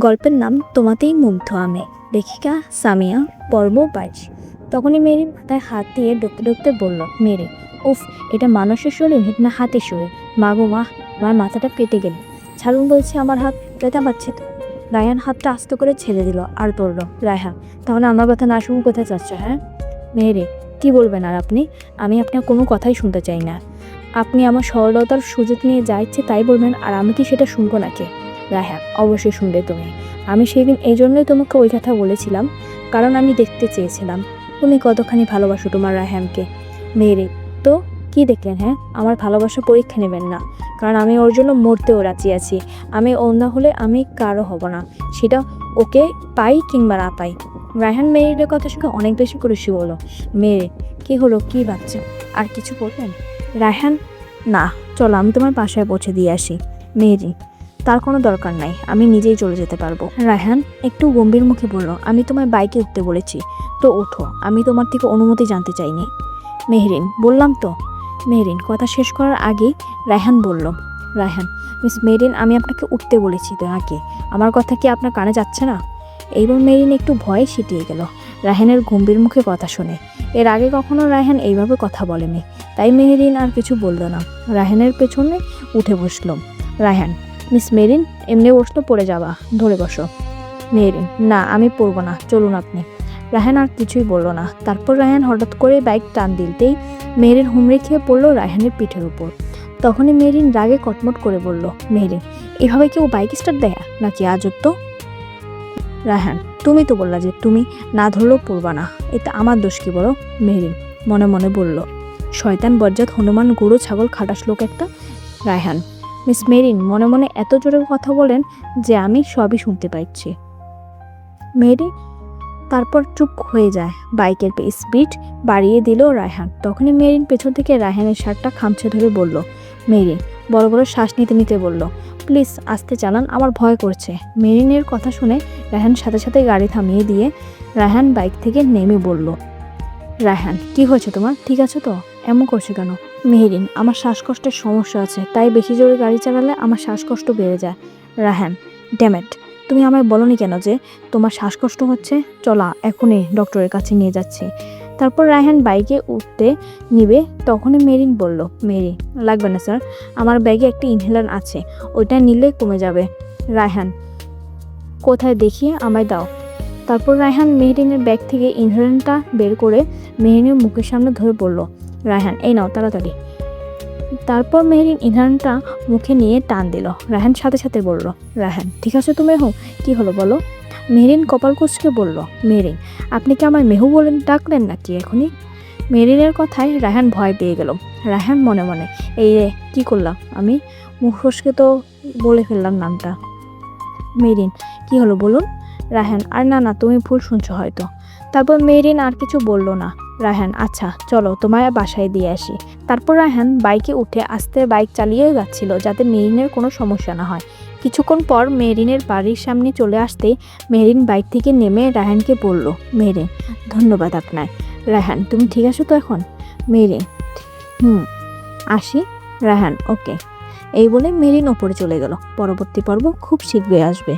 গল্পের নাম তোমাতেই মুগ্ধ আমি, লেখিকা সামিয়া, পর্ব 22। তখনই মেরি মাথায় হাত দিয়ে ডুবতে ডুবতে বলল, মেরি, উফ, এটা মানুষের শরীর না হাতের শরীর? মা গো মা, আমার মাথাটা পেটে গেল। ছাড়ুন বলছে, আমার হাত ব্যথা পাচ্ছে তো। রায়হান হাতটা আস্তে করে ছেড়ে দিল আর বলল, রায়হান, তাহলে আমার কথা না শুনে কোথায় যাচ্ছে? হ্যাঁ মেহেরি, কি বলবেন আর আপনি? আমি আপনার কোনো কথাই শুনতে চাই না। আপনি আমার সরলতার সুযোগ নিয়ে যা ইচ্ছে তাই বলবেন, আর আমি কি সেটা শুনবো নাকি? রায়হান, অবশ্যই শুনবে তুমি। আমি সেদিন এই জন্যই তোমাকে ওই কথা বলেছিলাম, কারণ আমি দেখতে চেয়েছিলাম তুমি কতখানি ভালোবাসো তোমার রায়হানকে। মেরে তো কি দেখলেন? হ্যাঁ, আমার ভালোবাসা পরীক্ষা নেবেন না, কারণ আমি ওর জন্য মরতেও রাজি আছি। আমি ওর না হলে আমি কারো হব না, সেটা ওকে পাই কিংবা না পাই। রায়হান মেয়ের কথা শুনে অনেক বেশি খুশি হলো। মেয়ে, কি হলো, কি ভাবছে? আর কিছু বলবেন? রায়হান, না, চলো আমি তোমার বাসায় পৌঁছে দিয়ে আসি। মেয়েরি, তার কোনো দরকার নাই, আমি নিজেই চলে যেতে পারবো। রায়হান একটু গম্ভীর মুখে বলল, আমি তোমায় বাইকে উঠতে বলেছি, তো ওঠো, আমি তোমার থেকে অনুমতি জানতে চাইনি। মেহরিন, বললাম তো। মেহরিন কথা শেষ করার আগেই রায়হান বলল, রায়হান, মিস মেহরিন, আমি আপনাকে উঠতে বলেছি তো নাকি? আমার কথা কি আপনার কানে যাচ্ছে না? এইবার মেহরিন একটু ভয়ে সিটিয়ে গেল রায়হানের গম্ভীর মুখে কথা শুনে। এর আগে কখনো রায়হান এইভাবে কথা বলেনি, তাই মেহরিন আর কিছু বলল না। রায়হানের পেছনে উঠে বসল। রায়হান, মিস মেরিন, এমনি বসলো, পড়ে যাবা, ধরে বসো। মেরিন, না, আমি পড়বো না, চলুন আপনি। রায়হান আর কিছুই বলল না। তারপর রায়হান হঠাৎ করে বাইক টান দিলতেই মেরিন হুমড়ে খেয়ে পড়লো রায়হানের পিঠের উপর। তখনই মেরিন রাগে কটমট করে বলল, মেরিন, এভাবে কেউ বাইক স্টার্ট দেয় নাকি? আজব তো। রায়হান, তুমি তো বললা যে তুমি না ধরলেও পড়বা না, এতে আমার দোষ কি বলো? মেরিন মনে মনে বলল, শয়তান বজ্জাত হনুমান গরু ছাগল খাটাস লোক একটা। রায়হান, মিস মেরিন মনে মনে এত জোরে কথা বলেন যে আমি সবই শুনতে পাচ্ছি। মেরি তারপর চুপ হয়ে যায়। বাইকের স্পিড বাড়িয়ে দিল রায়হান। তখনই মেরিন পেছন থেকে রায়হানের শার্টটা খামচে ধরে বলল, মেরিন বড় বড় শ্বাস নিতে নিতে বলল, প্লিজ আস্তে চালান, আমার ভয় করছে। মেরিনের কথা শুনে রায়হান সাথে সাথে গাড়ি থামিয়ে দিয়ে রায়হান বাইক থেকে নেমে বলল, রায়হান, কি হয়েছে তোমার? ঠিক আছে তো? এমন করছো কেন? মেহেরিন, আমার শ্বাসকষ্টের সমস্যা আছে, তাই বেশি জোরে গাড়ি চালালে আমার শ্বাসকষ্ট বেড়ে যায়। রায়হান, ড্যামেট, তুমি আমায় বলনি কেন যে তোমার শ্বাসকষ্ট হচ্ছে? চলা, এখনই ডক্টরের কাছে নিয়ে যাচ্ছি। তারপর রায়হান বাইকে উঠতে নিবে, তখনই মেরিন বলল, মেরি, লাগবে না স্যার, আমার ব্যাগে একটা ইনহেলার আছে, ওইটা নিলে কমে যাবে। রায়হান, কোথায় দেখিয়ে আমায় দাও। তারপর রায়হান মেহরিনের ব্যাগ থেকে ইনহেলারটা বের করে মেহরিনের মুখের সামনে ধরে বলল, রায়হান, এই নাও তাড়াতাড়ি। তারপর মেহরিন ইনহেলারটা মুখে নিয়ে টান দিল। রায়হান সাথে সাথে বলল, রায়হান, ঠিক আছে তো মেহু, কি হলো বলো? মেহরিন কপাল কুঁচকে বলল, মেহরিন, আপনি কি আমায় মেহু বলে ডাকলেন নাকি এখনই? মেহরিনের কথায় রায়হান ভয় পেয়ে গেল। রায়হান মনে মনে, এই রে, কি করলাম আমি? মুখ ফসকে তো বলে ফেললাম নামটা। মেহরিন, কি হলো বলুন? রায়হান, আর না না, তুমি ভুল শুনছো হয়তো। তারপর মেহরিন আর কিছু বলল না। রায়হান, আচ্ছা চলো, তোমায় বাসায় দিয়ে আসি। তারপর রায়হান বাইকে উঠে আস্তে বাইক চালিয়ে যাচ্ছিল, যাতে মেহরিনের কোনো সমস্যা না হয়। কিছুক্ষণ পর মেহরিনের বাড়ির সামনে চলে আসতেই মেহরিন বাইক থেকে নেমে রায়হানকে বলল, মেহরিন, ধন্যবাদ আপনার। রায়হান, তুমি ঠিক আছো তো এখন? মেহরিন, আসি। রায়হান, ওকে। এই বলে মেহরিন ওপরে চলে গেল। পরবর্তী পর্ব খুব শীঘ্রই আসবে।